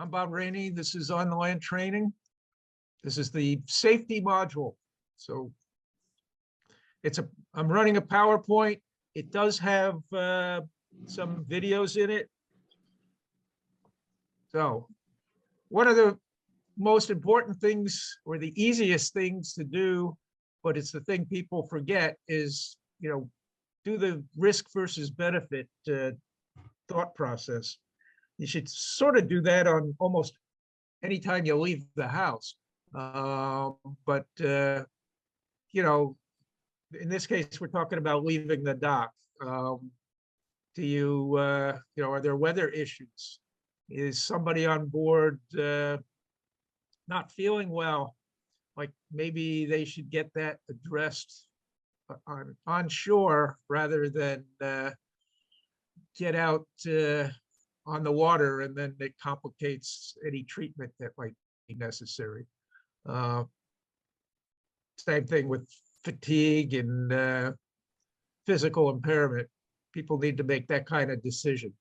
I'm Bob Rainey. This is on the land training. This is the safety module. So I'm running a PowerPoint. It does have some videos in it. So one of the most important things, or the easiest things to do, but it's the thing people forget, is, do the risk versus benefit thought process. You should sort of do that on almost any time you leave the house. But in this case, we're talking about leaving the dock. Do you, are there weather issues? Is somebody on board not feeling well? Like maybe they should get that addressed on shore rather than get out on the water, and then it complicates any treatment that might be necessary. Same thing with fatigue and physical impairment. People need to make that kind of decision.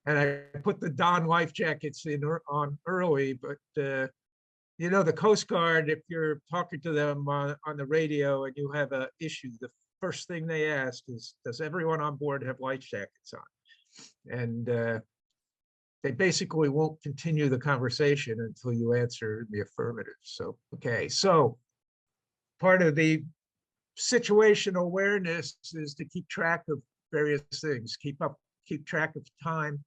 And I put the Don life jackets on early, but the Coast Guard, if you're talking to them on the radio and you have an issue, the first thing they ask is, does everyone on board have life jackets on? And they basically won't continue the conversation until you answer the affirmative. So, okay, so part of the situational awareness is to keep track of various things, keep track of time.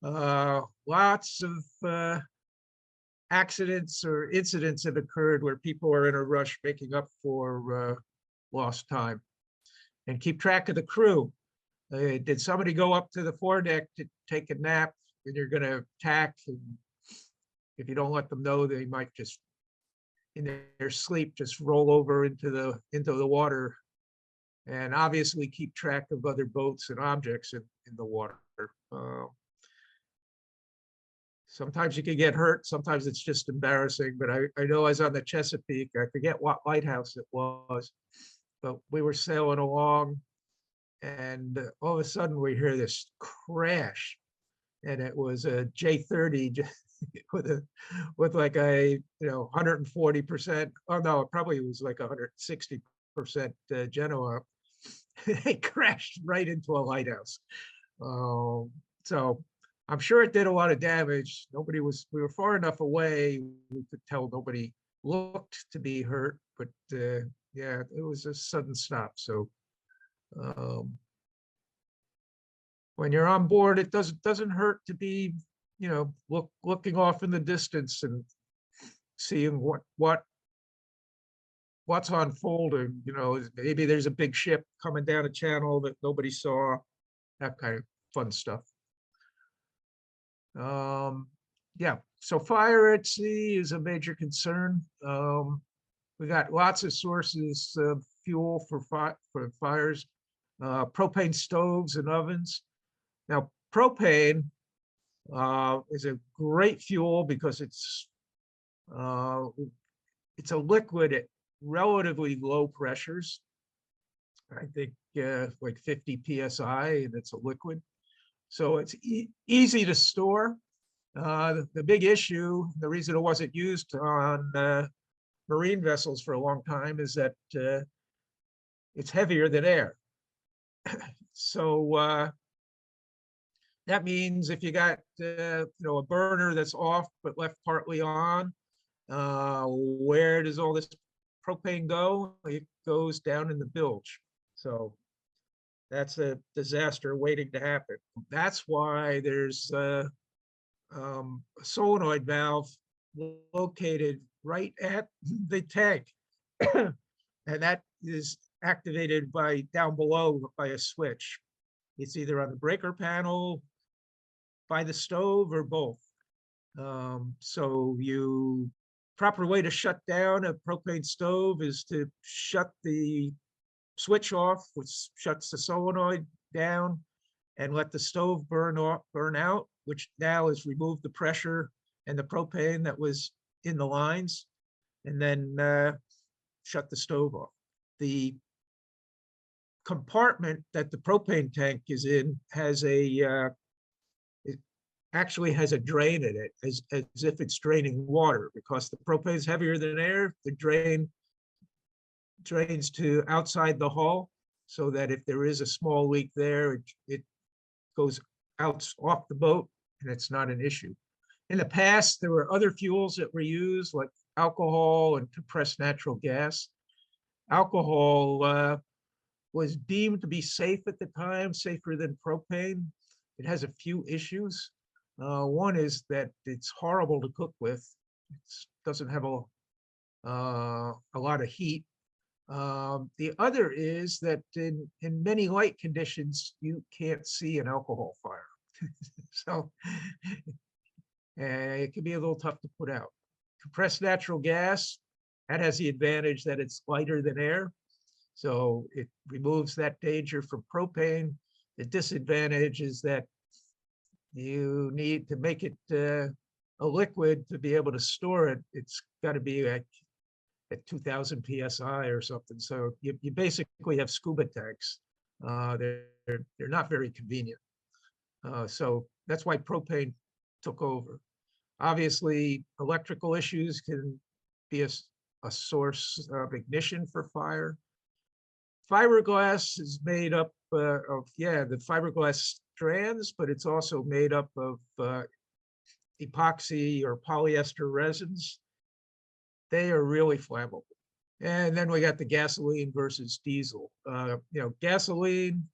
Lots of accidents or incidents have occurred where people are in a rush making up for lost time. And keep track of the crew. Did somebody go up to the foredeck to take a nap, and you're going to tack? And if you don't let them know, they might just, in their sleep, just roll over into the water. And obviously keep track of other boats and objects in the water. Sometimes you can get hurt. Sometimes it's just embarrassing. But I know I was on the Chesapeake. I forget what lighthouse it was, but we were sailing along, and all of a sudden we hear this crash, and it was a J30 with like a 140%. Oh no, it probably was like 160% Genoa. It crashed right into a lighthouse. So I'm sure it did a lot of damage. We were far enough away, we could tell nobody looked to be hurt, but yeah, it was a sudden stop. So when you're on board, it doesn't hurt to be, looking off in the distance and seeing what's unfolding. Maybe there's a big ship coming down a channel that nobody saw, that kind of fun stuff. Yeah, so fire at sea is a major concern. We got lots of sources of fuel for fires, propane stoves and ovens. Now, propane is a great fuel because it's a liquid at relatively low pressures. I think like 50 psi, and it's a liquid. So it's easy to store. The big issue, the reason it wasn't used on marine vessels for a long time, is that it's heavier than air. So that means if you got a burner that's off but left partly on, where does all this propane go? It goes down in the bilge. So that's a disaster waiting to happen. That's why there's a solenoid valve located right at the tank. And that is activated down below by a switch. It's either on the breaker panel, by the stove, or both. So proper way to shut down a propane stove is to shut the switch off, which shuts the solenoid down, and let the stove burn out, which now has removed the pressure and the propane that was in the lines, and then shut the stove off. The compartment that the propane tank is in has actually has a drain in it, as if it's draining water, because the propane is heavier than air. The drain drains to outside the hull, so that if there is a small leak there, it goes out off the boat and it's not an issue. In the past, there were other fuels that were used, like alcohol and compressed natural gas. Alcohol was deemed to be safe at the time, safer than propane. It has a few issues. One is that it's horrible to cook with. It doesn't have a lot of heat. The other is that in many light conditions, you can't see an alcohol fire. So it can be a little tough to put out. Compressed natural gas, that has the advantage that it's lighter than air. So it removes that danger from propane. The disadvantage is that you need to make it a liquid to be able to store it. It's got to be at 2000 PSI or something. So you basically have scuba tanks. They're not very convenient. So that's why propane took over. Obviously, electrical issues can be a source of ignition for fire. Fiberglass is made up of, the fiberglass strands, but it's also made up of epoxy or polyester resins. They are really flammable. And then we got the gasoline versus diesel. Gasoline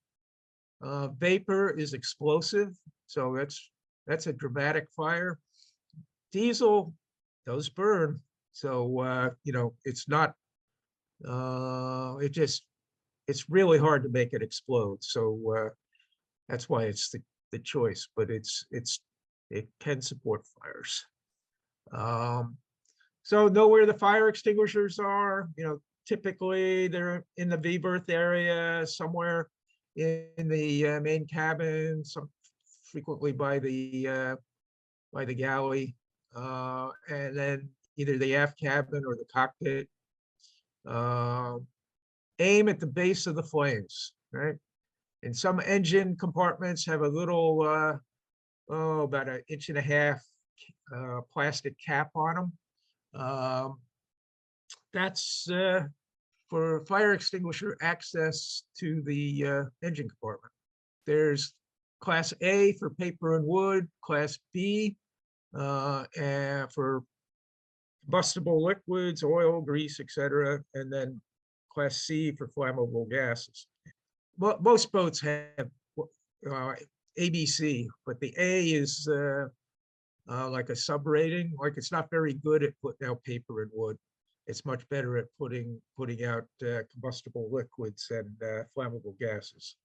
vapor is explosive, so that's a dramatic fire. Diesel does burn, so it's not. It's really hard to make it explode. So that's why it's the choice. But it can support fires. So know where the fire extinguishers are. Typically they're in the V-berth area, somewhere in the main cabin, some frequently by the galley, and then either the aft cabin or the cockpit. Aim at the base of the flames, right? And some engine compartments have a little, about 1.5 inch plastic cap on them. That's for fire extinguisher access to the engine compartment. There's Class A for paper and wood, Class B and for combustible liquids, oil, grease, etc., and then Class C for flammable gases. But most boats have ABC, but the A is like a sub rating. Like, it's not very good at putting out paper and wood. It's much better at putting out combustible liquids and flammable gases.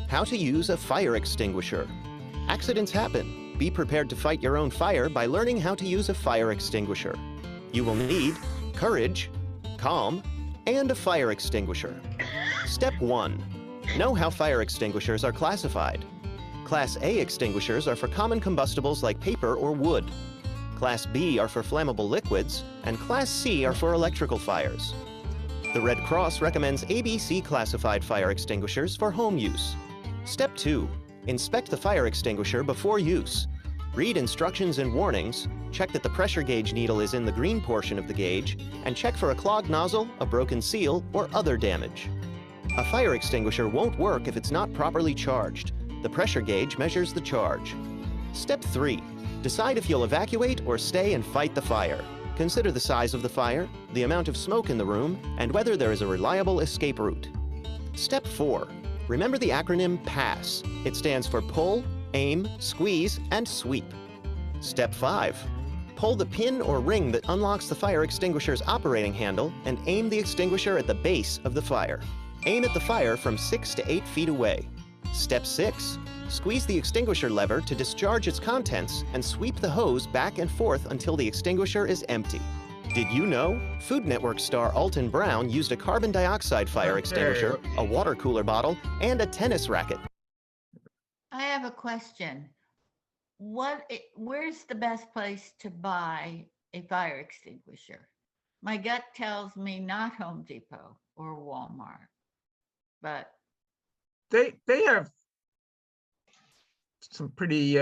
How to use a fire extinguisher. Accidents happen. Be prepared to fight your own fire by learning how to use a fire extinguisher. You will need courage, calm, and a fire extinguisher. Step 1. Know how fire extinguishers are classified. Class A extinguishers are for common combustibles like paper or wood. Class B are for flammable liquids, and Class C are for electrical fires. The Red Cross recommends ABC classified fire extinguishers for home use. Step 2. Inspect the fire extinguisher before use. Read instructions and warnings, check that the pressure gauge needle is in the green portion of the gauge, and check for a clogged nozzle, a broken seal, or other damage. A fire extinguisher won't work if it's not properly charged. The pressure gauge measures the charge. Step 3. Decide if you'll evacuate or stay and fight the fire. Consider the size of the fire, the amount of smoke in the room, and whether there is a reliable escape route. Step 4. Remember the acronym PASS. It stands for pull, aim, squeeze, and sweep. Step 5. Pull the pin or ring that unlocks the fire extinguisher's operating handle and aim the extinguisher at the base of the fire. Aim at the fire from 6 to 8 feet away. Step 6. Squeeze the extinguisher lever to discharge its contents and sweep the hose back and forth until the extinguisher is empty. Did you know? Food Network star Alton Brown used a carbon dioxide fire extinguisher, a water cooler bottle, and a tennis racket. I have a question. Where's the best place to buy a fire extinguisher? My gut tells me not Home Depot or Walmart, but they have some pretty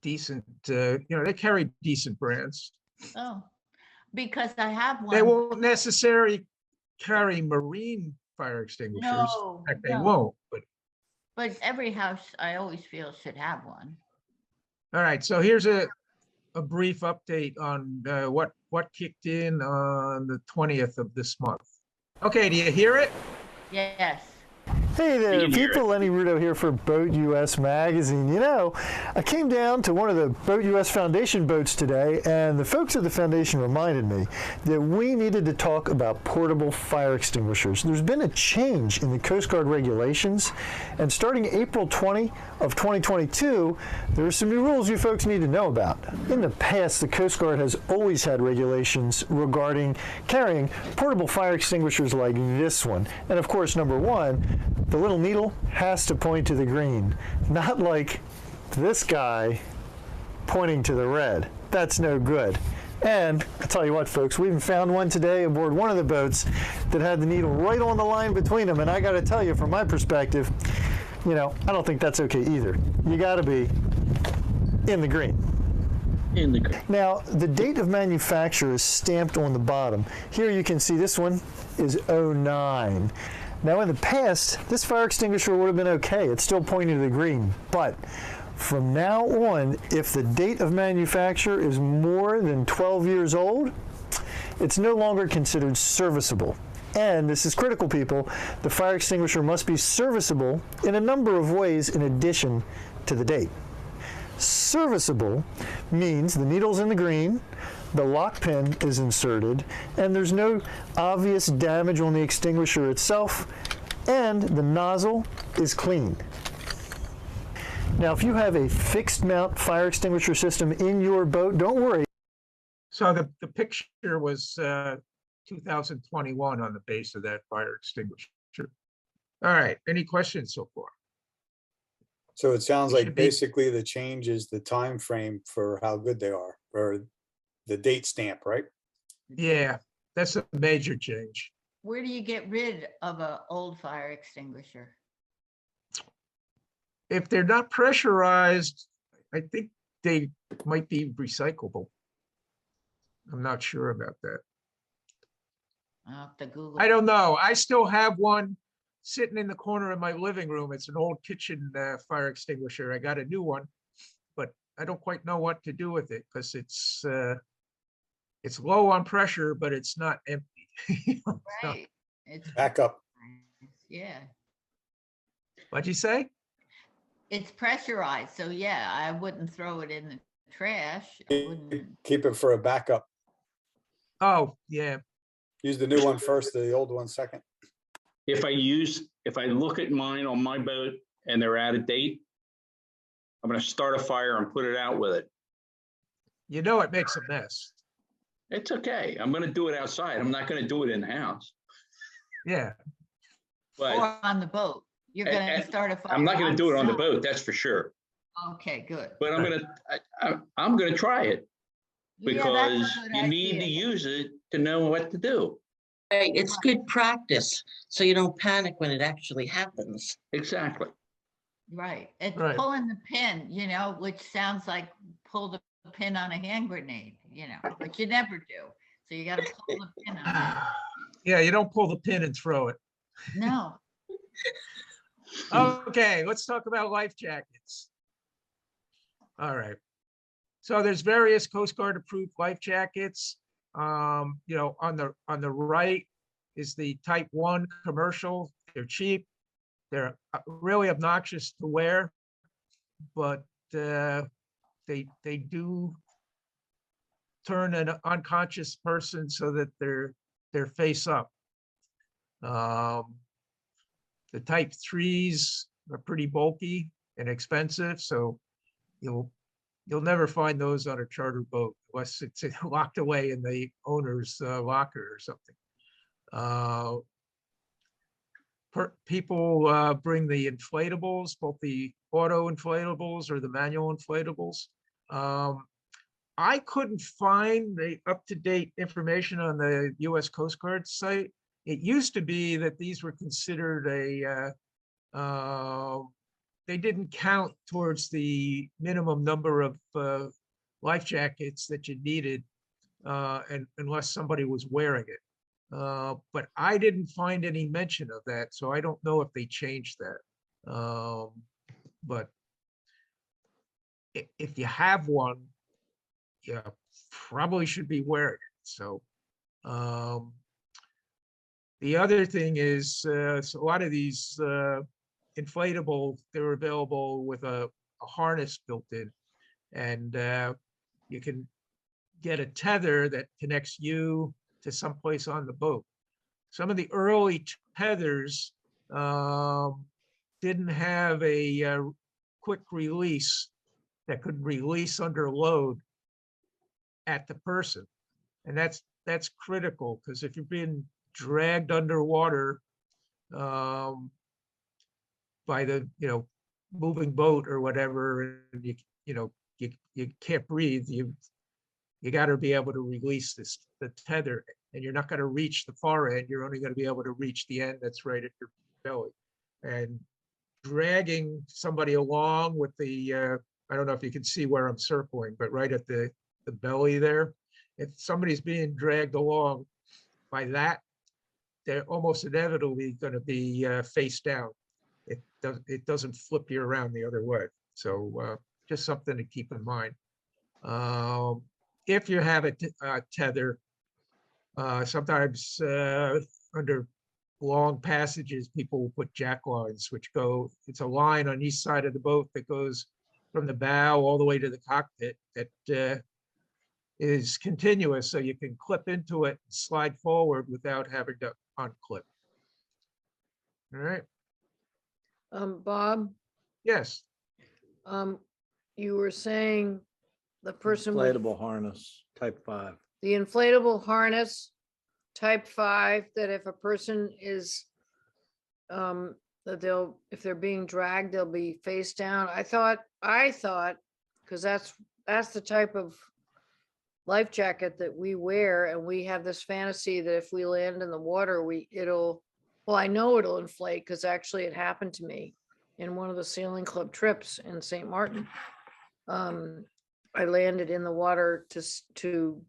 decent, they carry decent brands. Oh, because I have They one. won't necessarily carry marine fire extinguishers. No, In fact, they no. won't, but But every house, I always feel, should have one. all right. So here's a brief update on what kicked in on the 20th of this month. Okay, do you hear it? Yes. Hey there, can hear people. Lenny Rudo here for Boat US Magazine. You know, I came down to one of the Boat US Foundation boats today, and the folks at the foundation reminded me that we needed to talk about portable fire extinguishers. There's been a change in the Coast Guard regulations, and starting April 20 of 2022, there are some new rules you folks need to know about. In the past, the Coast Guard has always had regulations regarding carrying portable fire extinguishers like this one. And of course, number one, the little needle has to point to the green, not like this guy pointing to the red. That's no good. And I tell you what, folks, we even found one today aboard one of the boats that had the needle right on the line between them. And I got to tell you, from my perspective, I don't think that's okay either. You got to be in the green. Now, the date of manufacture is stamped on the bottom. Here you can see this one is 09. Now, in the past, this fire extinguisher would have been okay. It's still pointing to the green. But from now on, if the date of manufacture is more than 12 years old, it's no longer considered serviceable. And this is critical, people. The fire extinguisher must be serviceable in a number of ways in addition to the date. Serviceable means the needle's in the green, the lock pin is inserted, and there's no obvious damage on the extinguisher itself, and the nozzle is clean. Now, if you have a fixed mount fire extinguisher system in your boat, don't worry. So the picture was 2021 on the base of that fire extinguisher. All right, any questions so far? So it sounds like Should be- basically the change is the time frame for how good they are, or the date stamp, right? Yeah, that's a major change. Where do you get rid of an old fire extinguisher? If they're not pressurized, I think they might be recyclable. I'm not sure about that. I'll have to Google. I don't know. I still have one sitting in the corner of my living room. It's an old kitchen fire extinguisher. I got a new one, but I don't quite know what to do with it because it's low on pressure, but it's not empty. It's not- Right. It's Back up. yeah. What'd you say? It's pressurized, so yeah, I wouldn't throw it in the trash. I wouldn't. Keep it for a backup. Oh, yeah. Use the new one first, the old one second. If I look at mine on my boat and they're out of date, I'm gonna start a fire and put it out with it. You know it makes a mess. It's okay. I'm gonna do it outside. I'm not gonna do it in the house. Yeah. But Or on the boat. You're gonna and start a fire. I'm not gonna do it on the site. boat, that's for sure. Okay, good. But I'm gonna try it Yeah, that's a because good you need to idea. use it to know what to do. Right, it's good practice, so you don't panic when it actually happens. Exactly. Right. It's Right. pulling the pin, which sounds like pull the pin on a hand grenade, but you never do. So you got to pull the pin on it. Yeah, you don't pull the pin and throw it. No. Okay, let's talk about life jackets. All right. So there's various Coast Guard approved life jackets. On the right is the type 1 commercial. They're cheap. They're really obnoxious to wear, but they do turn an unconscious person so that they're face up. The type 3s are pretty bulky and expensive, so you'll never find those on a charter boat unless it's locked away in the owner's locker or something. People bring the inflatables, both the auto inflatables or the manual inflatables. I couldn't find the up-to-date information on the US Coast Guard site. It used to be that these were considered a they didn't count towards the minimum number of life jackets that you needed, and unless somebody was wearing it. But I didn't find any mention of that, so I don't know if they changed that. But if you have one, you probably should be wearing it. So the other thing is, so a lot of these inflatable, they're available with a harness built in, and you can get a tether that connects you to someplace on the boat. Some of the early tethers didn't have a quick release that could release under load at the person. And that's critical, because if you're being dragged underwater by the moving boat or whatever, and you can't breathe, you got to be able to release the tether, and you're not going to reach the far end. You're only going to be able to reach the end that's right at your belly. And dragging somebody along with the I don't know if you can see where I'm circling, but right at the belly there, if somebody's being dragged along by that, they're almost inevitably going to be face down. It doesn't flip you around the other way. So just something to keep in mind. If you have a tether, sometimes under long passages, people will put jack lines, which it's a line on each side of the boat that goes from the bow all the way to the cockpit that is continuous, so you can clip into it and slide forward without having to unclip. All right. Bob, Yes. you were saying the person with Inflatable harness, type 5. the inflatable harness, type 5, that if a person is, that if they're being dragged, they'll be face down. I thought, because that's the type of life jacket that we wear, and we have this fantasy that if we land in the water, well, I know it'll inflate, because actually it happened to me in one of the sailing club trips in St. Martin. I landed in the water to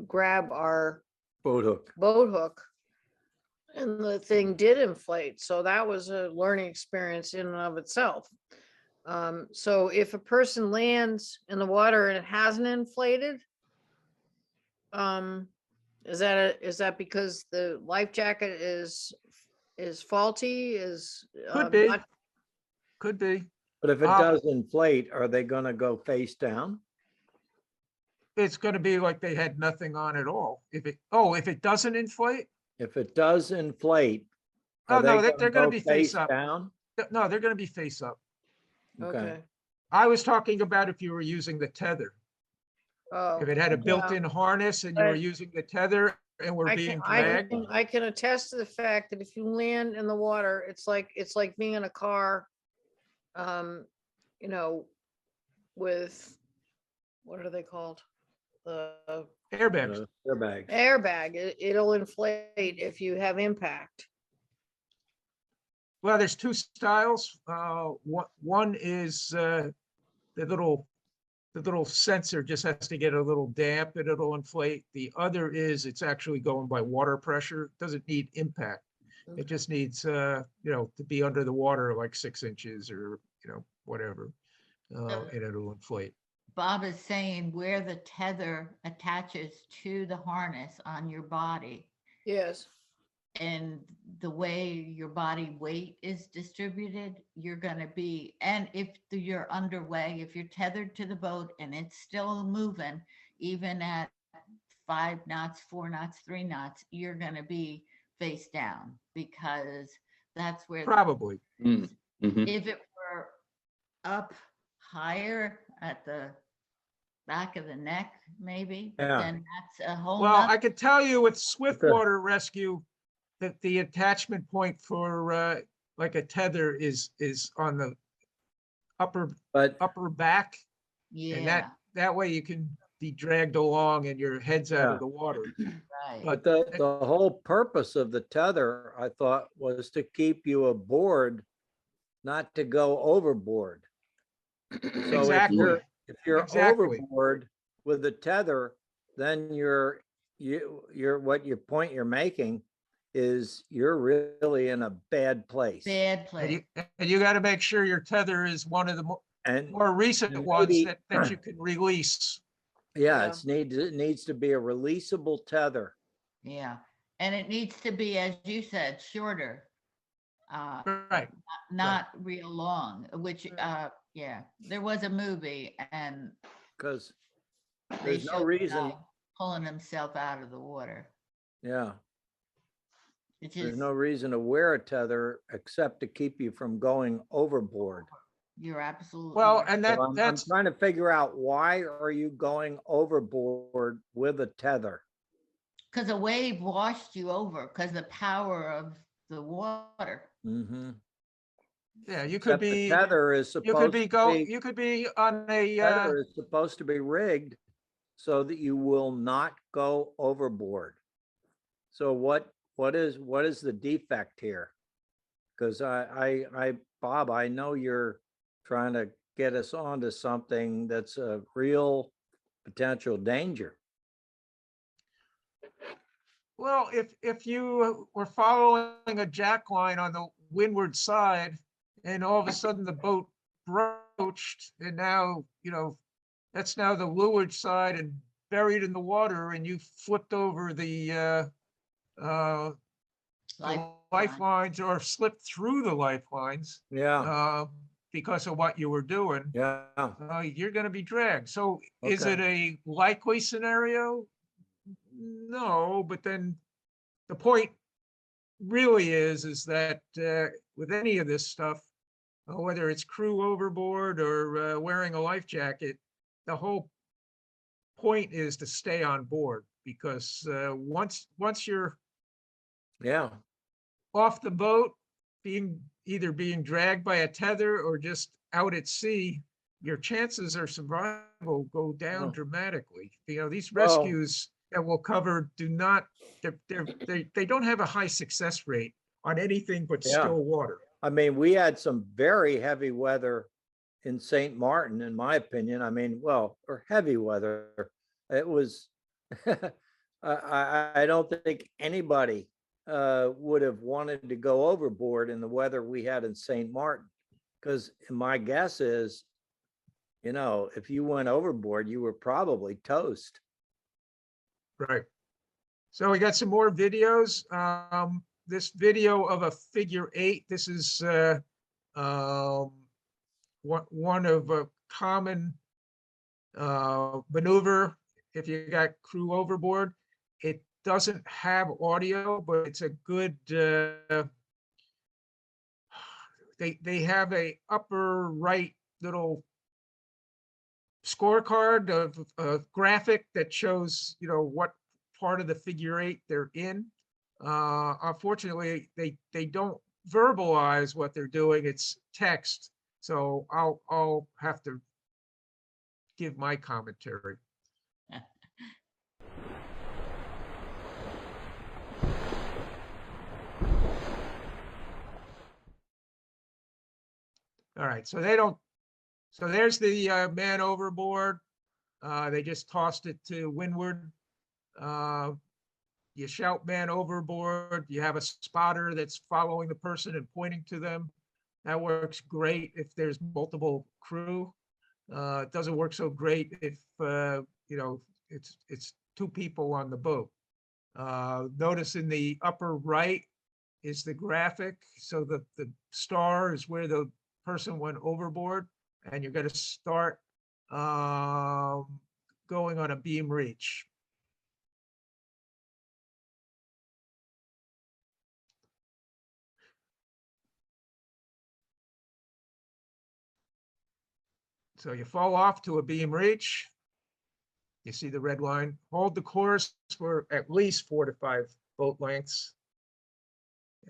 grab our Boat hook, and the thing did inflate. So that was a learning experience in and of itself. So if a person lands in the water and it hasn't inflated, is that because the life jacket is faulty? Could be. Could be. But if it does inflate, are they going to go face down? It's going to be like they had nothing on at all. If it doesn't inflate. If it does inflate, Oh no, they're going to be face up. Down? No, they're going to be face up. Okay. I was talking about if you were using the tether. Oh, If it had a built-in harness and you were using the tether and were being dragged. I can attest to the fact that if you land in the water, it's like being in a car, with, what are they called? The Airbags. airbag. It'll inflate if you have impact. Well, there's two styles. One is the little sensor just has to get a little damp and it'll inflate. The other is it's actually going by water pressure. It doesn't need impact. It just needs to be under the water like 6 inches or whatever, and it'll inflate. Bob is saying where the tether attaches to the harness on your body, Yes. and the way your body weight is distributed, you're going to be, and if you're underway, if you're tethered to the boat and it's still moving, even at 5 knots, 4 knots, 3 knots, you're going to be face down, because that's where Probably. if it were up higher at the back of the neck, maybe, but then that's a whole Well, nother. I could tell you with swiftwater rescue that the attachment point for like a tether is on the upper back. Yeah, And that way you can be dragged along and your head's out of the water. right. But the whole purpose of the tether, I thought, was to keep you aboard not to go overboard. So Exactly. if you're Exactly. overboard with the tether, then you're what your point you're making is you're really in a bad place. Bad place. And you got to make sure your tether is one of the And more recent and ones maybe- that you can release. yeah, Yeah. it needs to be a releasable tether. Yeah. And it needs to be, as you said, shorter. Right. Not real long, which, yeah, there was a movie and Because they there's no showed the reason, guy pulling himself out of the water. yeah, It's there's just, no reason to wear a tether except to keep you from going overboard. you're absolutely Well, right. and So I'm that's trying to figure out, why are you going overboard with a tether? Because a wave washed you over because the power of the water. Mm-hmm. yeah, you could Except the be tether is you could supposed be to go be, you could be on a tether is supposed to be rigged so that you will not go overboard. So what is the defect here? Because Bob, I know you're trying to get us onto something that's a real potential danger. well, if you were following a jack line on the windward side and all of a sudden the boat broached and now, that's now the leeward side and buried in the water and you flipped over the Lifeline. lifelines or slipped through the lifelines Yeah, because of what you were doing, yeah. you're going to be dragged. So is it Okay. a likely scenario? No, but then the point really is that with any of this stuff, whether it's crew overboard or wearing a life jacket, the whole point is to stay on board because once you're Yeah, off the boat, either being dragged by a tether or just out at sea, your chances of survival go down Oh. dramatically. These Well- rescues that we'll cover do not, they don't have a high success rate on anything but Yeah. still water. I mean, we had some very heavy weather in St. Martin, in my opinion. I mean, well, or heavy weather. It was, I don't think anybody would have wanted to go overboard in the weather we had in St. Martin. Because my guess is, if you went overboard, you were probably toast. Right. So we got some more videos. This video of a figure eight, this is one of a common maneuver if you got crew overboard. It doesn't have audio, but it's a good, they have a upper right little scorecard of a graphic that shows, what part of the figure eight they're in. Unfortunately, they don't verbalize what they're doing. It's text. So I'll have to give my commentary. All right, so there's the man overboard. They just tossed it to windward. You shout man overboard. You have a spotter that's following the person and pointing to them. That works great if there's multiple crew. It doesn't work so great if it's two people on the boat. Notice in the upper right is the graphic. So the star is where the person went overboard, and you're going to start going on a beam reach. So you fall off to a beam reach. You see the red line. Hold the course for at least 4 to 5 boat lengths.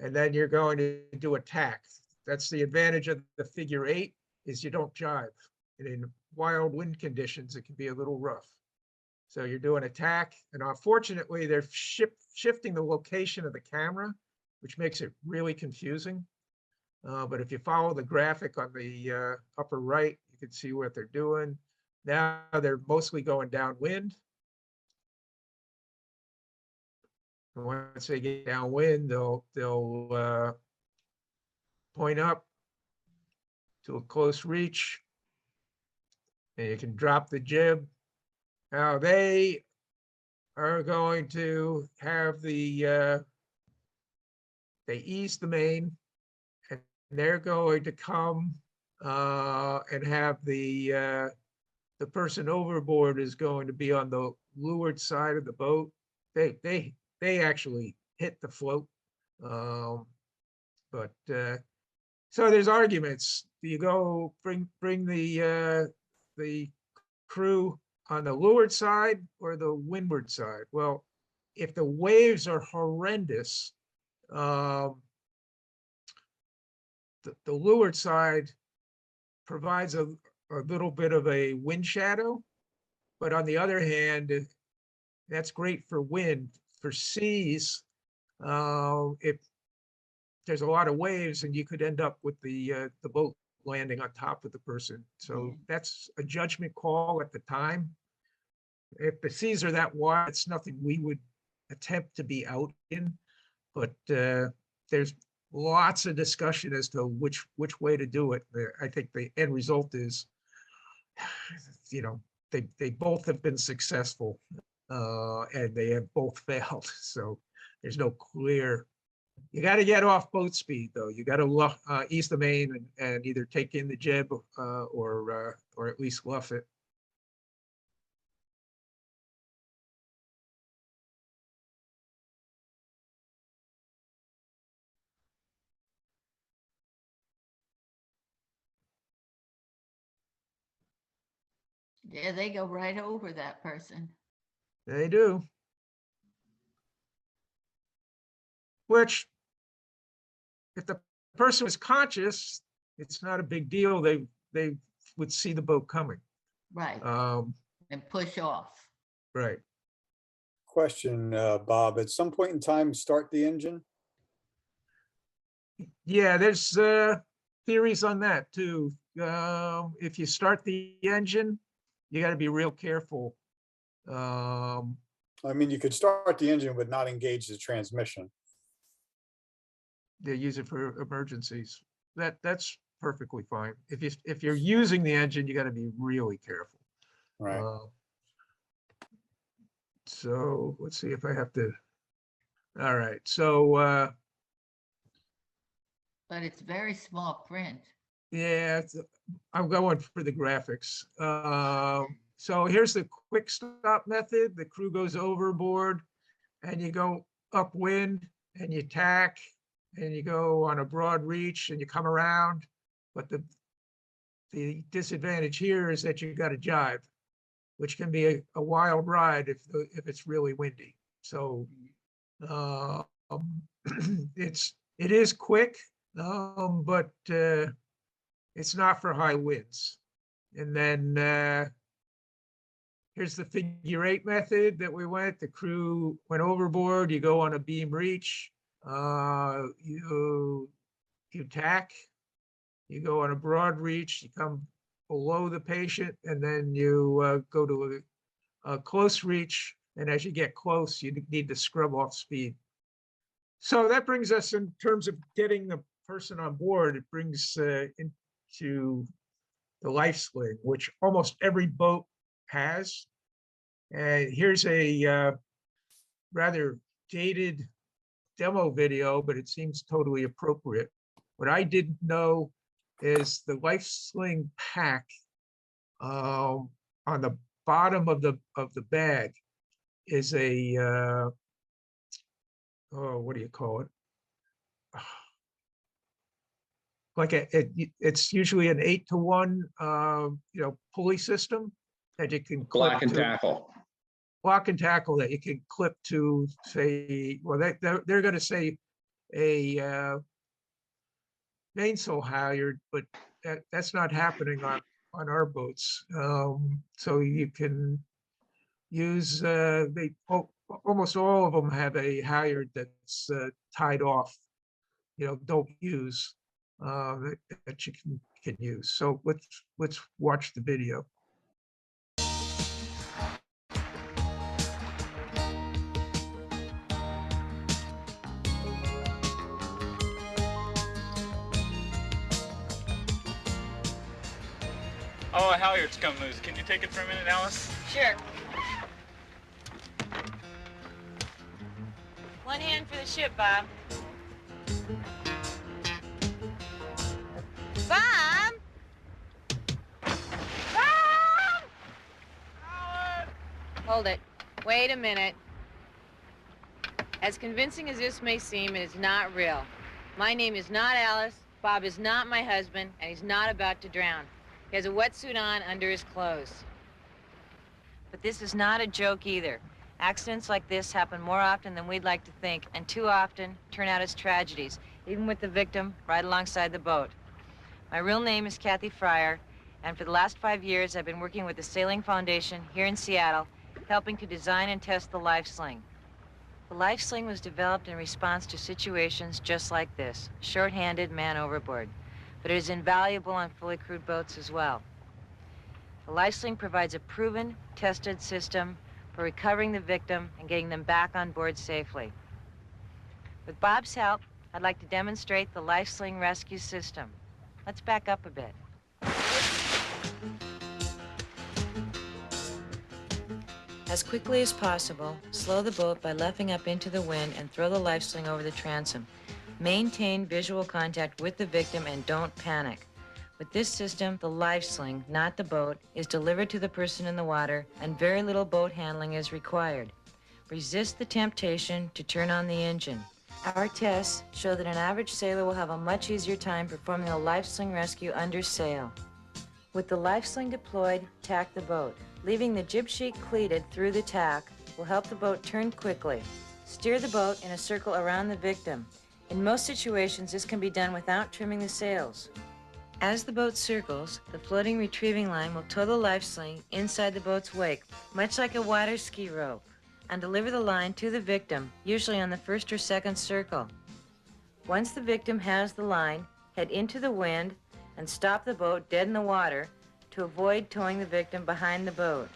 And then you're going to do a tack. That's the advantage of the figure eight, is you don't jive. And in wild wind conditions, it can be a little rough. So you're doing a tack, and unfortunately, they're shifting the location of the camera, which makes it really confusing. But if you follow the graphic on the upper right, you can see what they're doing. Now they're mostly going downwind. And once they get downwind, they'll point up to a close reach, and you can drop the jib. Now they are going to have they ease the main, and they're going to come and have the person overboard is going to be on the leeward side of the boat. They actually hit the float. But so there's arguments. Do you go bring the crew on the leeward side or the windward side? Well, if the waves are horrendous, the leeward side provides a little bit of a wind shadow, but on the other hand, that's great for wind. For seas, if there's a lot of waves, and you could end up with the boat landing on top of the person. So that's a judgment call at the time. If the seas are that wide, it's nothing we would attempt to be out in, but there's lots of discussion as to which way to do it. I think the end result is, they both have been successful, and they have both failed. So there's no clear. You got to get off boat speed, though. You got to ease the main and either take in the jib or at least luff it. Yeah, they go right over that person. They do. Which, if the person was conscious, it's not a big deal. They would see the boat coming. Right. And push off. Right. Question, Bob, at some point in time, start the engine? Yeah, there's theories on that too. If you start the engine, you got to be real careful. I mean, you could start the engine but not engage the transmission. They use it for emergencies. That's perfectly fine. If you're using the engine, you got to be really careful. Right. So let's see if I have to. All right. So but it's very small print. yeah, I'm going for the graphics. So here's the quick stop method. The crew goes overboard, and you go upwind, and you tack, and you go on a broad reach, and you come around. But the disadvantage here is that you got to jibe, which can be a wild ride if it's really windy. So it is quick, but it's not for high winds. And then here's the figure 8 method that we went. The crew went overboard. You go on a beam reach. You tack. You go on a broad reach. You come below the patient, and then you go to a close reach. And as you get close, you need to scrub off speed. So that brings us, in terms of getting the person on board, it brings into the life sling, which almost every boat has. And here's a rather dated demo video, but it seems totally appropriate. What I didn't know is the life sling pack on the bottom of the bag is a what do you call it? Like it's usually an 8-to-1 pulley system that you can Block and tackle. Block and tackle that you can clip to, say, well, they're going to say a mainsail halyard, but that's not happening on our boats. So you can use almost all of them have a halyard that's tied off. Don't use. that you can use. So let's watch the video. Oh, a halyard's come loose. Can you take it for a minute, Alice? Sure. One hand for the ship, Bob. Bob! Bob! Hold it. Wait a minute. As convincing as this may seem, it is not real. My name is not Alice, Bob is not my husband, and he's not about to drown. He has a wetsuit on under his clothes. But this is not a joke either. Accidents like this happen more often than we'd like to think, and too often turn out as tragedies, even with the victim right alongside the boat. My real name is Kathy Fryer, and for the last 5 years, I've been working with the Sailing Foundation here in Seattle, helping to design and test the life sling. The life sling was developed in response to situations just like this, short-handed man overboard. But it is invaluable on fully crewed boats as well. The life sling provides a proven, tested system for recovering the victim and getting them back on board safely. With Bob's help, I'd like to demonstrate the life sling rescue system. Let's back up a bit. As quickly as possible, slow the boat by leffing up into the wind and throw the life sling over the transom. Maintain visual contact with the victim and don't panic. With this system, the life sling, not the boat, is delivered to the person in the water and very little boat handling is required. Resist the temptation to turn on the engine. Our tests show that an average sailor will have a much easier time performing a life sling rescue under sail. With the life sling deployed, tack the boat. Leaving the jib sheet cleated through the tack will help the boat turn quickly. Steer the boat in a circle around the victim. In most situations, this can be done without trimming the sails. As the boat circles, the floating retrieving line will tow the life sling inside the boat's wake, much like a water ski rope, and deliver the line to the victim, usually on the first or second circle. Once the victim has the line, head into the wind and stop the boat dead in the water to avoid towing the victim behind the boat.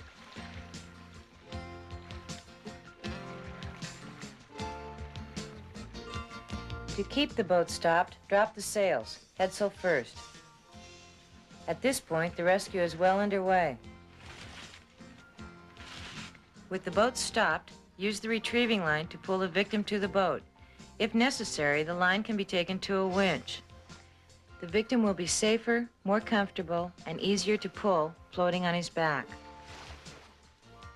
To keep the boat stopped, drop the sails, head sail first. At this point, the rescue is well underway. With the boat stopped, use the retrieving line to pull the victim to the boat. If necessary, the line can be taken to a winch. The victim will be safer, more comfortable, and easier to pull floating on his back.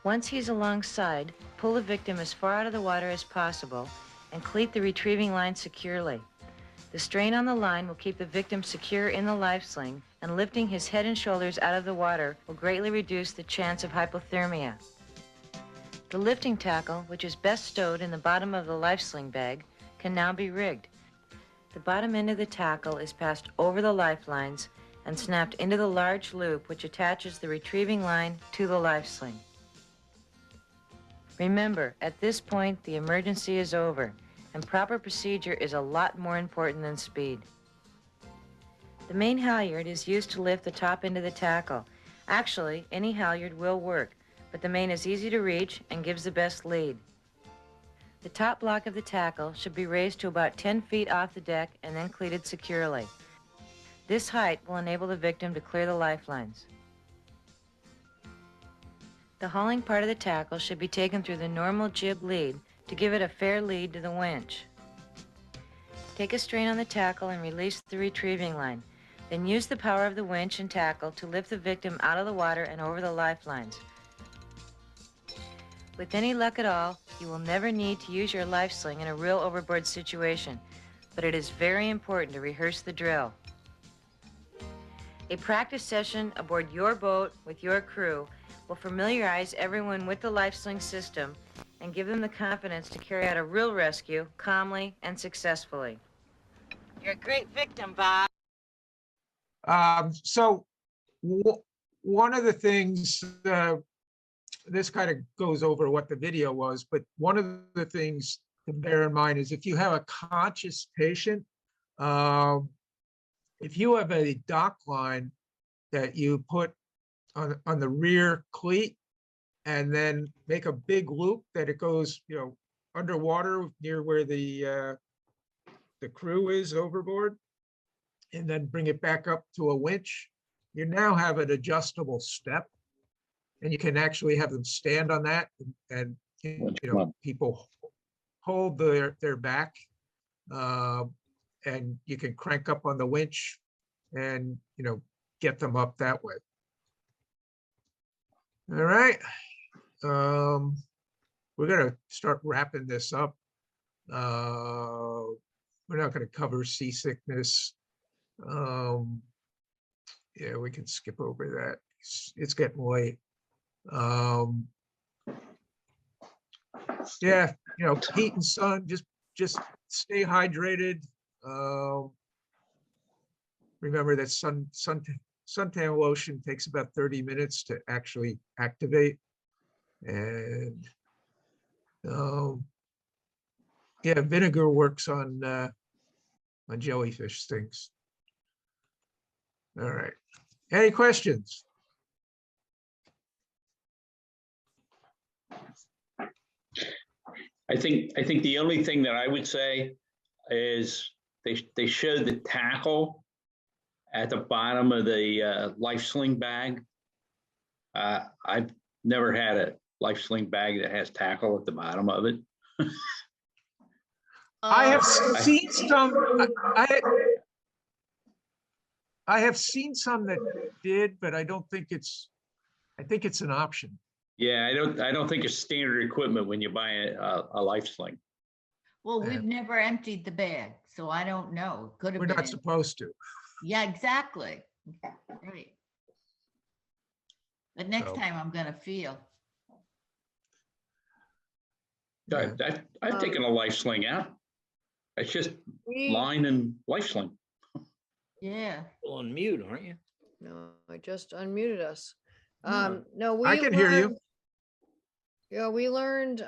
Once he's alongside, pull the victim as far out of the water as possible and cleat the retrieving line securely. The strain on the line will keep the victim secure in the life sling, and lifting his head and shoulders out of the water will greatly reduce the chance of hypothermia. The lifting tackle, which is best stowed in the bottom of the life sling bag, can now be rigged. The bottom end of the tackle is passed over the lifelines and snapped into the large loop which attaches the retrieving line to the life sling. Remember, at this point, the emergency is over, and proper procedure is a lot more important than speed. The main halyard is used to lift the top end of the tackle. Actually, any halyard will work, but the main is easy to reach and gives the best lead. The top block of the tackle should be raised to about 10 feet off the deck and then cleated securely. This height will enable the victim to clear the lifelines. The hauling part of the tackle should be taken through the normal jib lead to give it a fair lead to the winch. Take a strain on the tackle and release the retrieving line. Then use the power of the winch and tackle to lift the victim out of the water and over the lifelines. With any luck at all, you will never need to use your life sling in a real overboard situation, but it is very important to rehearse the drill. A practice session aboard your boat with your crew will familiarize everyone with the life sling system and give them the confidence to carry out a real rescue calmly and successfully. You're a great victim, Bob. One of the things, this kind of goes over what the video was, but one of the things to bear in mind is if you have a conscious patient, if you have a dock line that you put on the rear cleat and then make a big loop that it goes, underwater near where the crew is overboard, and then bring it back up to a winch, you now have an adjustable step, and you can actually have them stand on that, and people hold their back, and you can crank up on the winch and get them up that way. All right. We're gonna start wrapping this up. We're not gonna cover seasickness. Yeah, we can skip over that. It's getting late. Yeah, heat and sun, just stay hydrated. Remember that suntan lotion takes about 30 minutes to actually activate. And yeah, vinegar works on jellyfish stings. All right. Any questions? I think the only thing that I would say is they showed the tackle at the bottom of the life sling bag. I've never had a life sling bag that has tackle at the bottom of it. I have seen some. I have seen some that did, but I don't think it's. I think it's an option. Yeah, I don't think it's standard equipment when you buy a life sling. Well, we've never emptied the bag, so I don't know. Could have We're been. not supposed to. Yeah, exactly. Right. But next time I'm gonna feel. I've taken a life sling out. It's just line and life sling. Yeah. Well, on mute, aren't you? No, I just unmuted us. No. No, we I can hear you. Yeah, we learned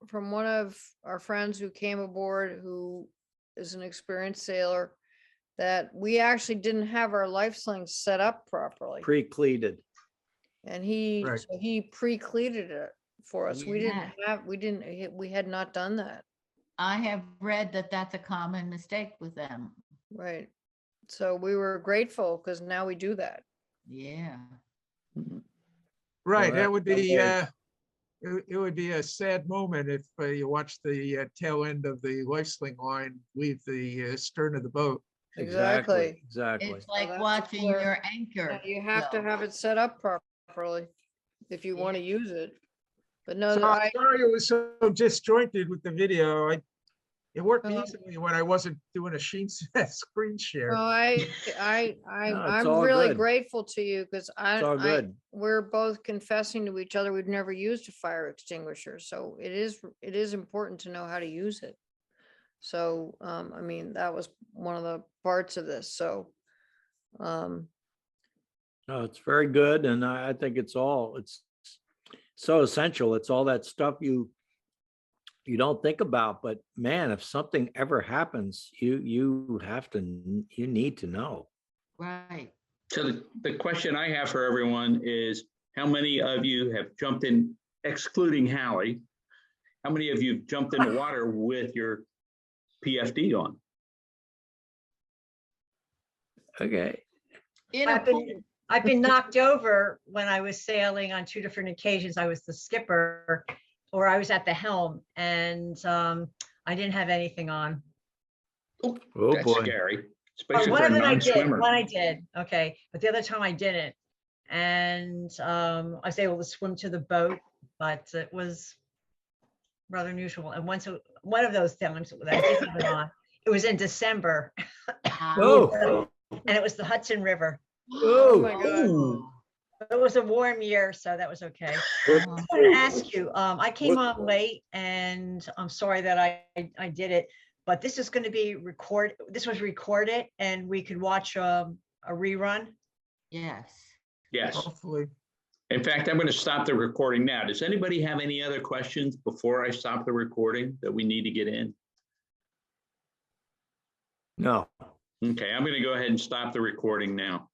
from one of our friends who came aboard, who is an experienced sailor, that we actually didn't have our life slings set up properly. Pre-cleated. And he Right. so he pre-cleated it for us. We Yeah. we had not done that. I have read that that's a common mistake with them. Right. So we were grateful because now we do that. Yeah. Right. Well, That would be. that- It would be a sad moment if you watch the tail end of the life sling line leave the stern of the boat. Exactly. It's So like that's watching where- your anchor. Yeah, you have to go. have it set up properly if you want to use it. But no, So I'm sorry it was so disjointed with the video. It worked No. easily when I wasn't doing a screen share. no, No, it's I'm all really good. grateful to you because It's all good. we're both confessing to each other we've never used a fire extinguisher, so it is important to know how to use it. So I mean, that was one of the parts of this. So No, it's very good. And I think it's so essential. It's all that stuff you don't think about, but man, if something ever happens, you need to know. Right. So the question I have for everyone is, how many of you have jumped in, excluding Hallie, how many of you have jumped in the water with your PFD on? Okay. In a pool. I've been knocked over when I was sailing on 2 different occasions. I was the skipper or I was at the helm, and I didn't have anything on. Oh That's boy. scary, Or especially one for of a them I did, non-swimmer. one I did, okay, but the other time I didn't. And I was able to swim to the boat, but it was rather unusual. And one of those times that I didn't have it on, it was in December, Oh, and it was the Hudson River. oh my God. Ooh. It was a warm year, so that was okay. What- I want to ask you, I came What- on late and I'm sorry that I did it, but this is going to be this was recorded and we could watch a rerun. Yes. Yes. Hopefully. In fact, I'm going to stop the recording now. Does anybody have any other questions before I stop the recording that we need to get in? no. Okay, I'm going to go ahead and stop the recording now.